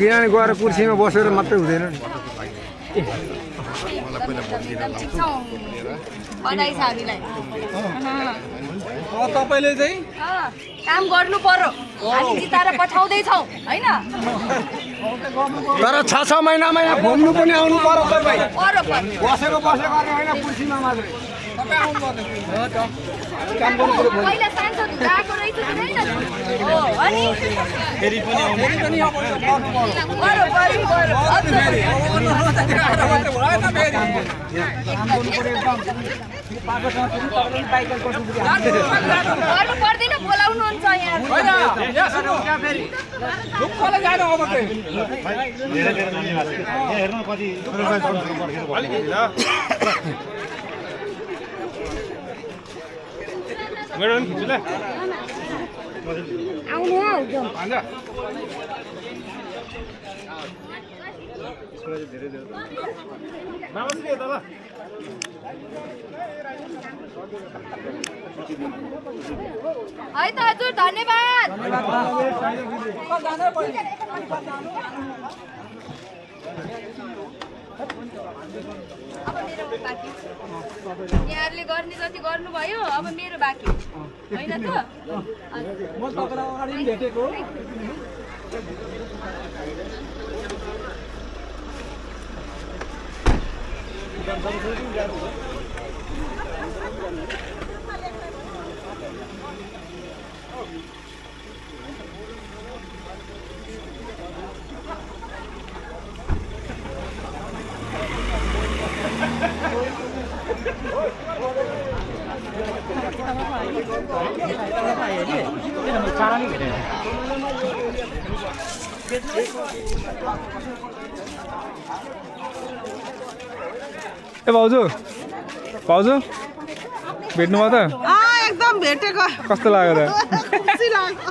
किनभने गएर कुर्सीमा बसेर मात्रै हुँदैन नि बधाई छ हामीलाई तपाईले चाहिँ काम गर्नु पर्यो हामी जिताएर पठाउँदैछौँ हैन तर 6 महिनामा यहाँ घुम्नु पनि आउनु पर्यो तपाईँ पर्यो बसेको गर्ने होइन कुर्सीमा मात्रै काम गर्नु पर्यो पहिला सांसद गएको रहेछ कि होइन हो अनि फेरि पनि गर्नु पर्दैन बोलाउनुहुन्छ यहाँ आउनु है त हजुर धन्यवाद अब मेरो बाँकी यहाँहरूले गर्ने जति गर्नुभयो अब मेरो बाँकी होइन त म तपाईलाई अगाडि पनि भेटेको ए भाउजू भाउजू भेट्नुभयो त एकदम भेटेको कस्तो लाग्यो त खुसी लाग्यो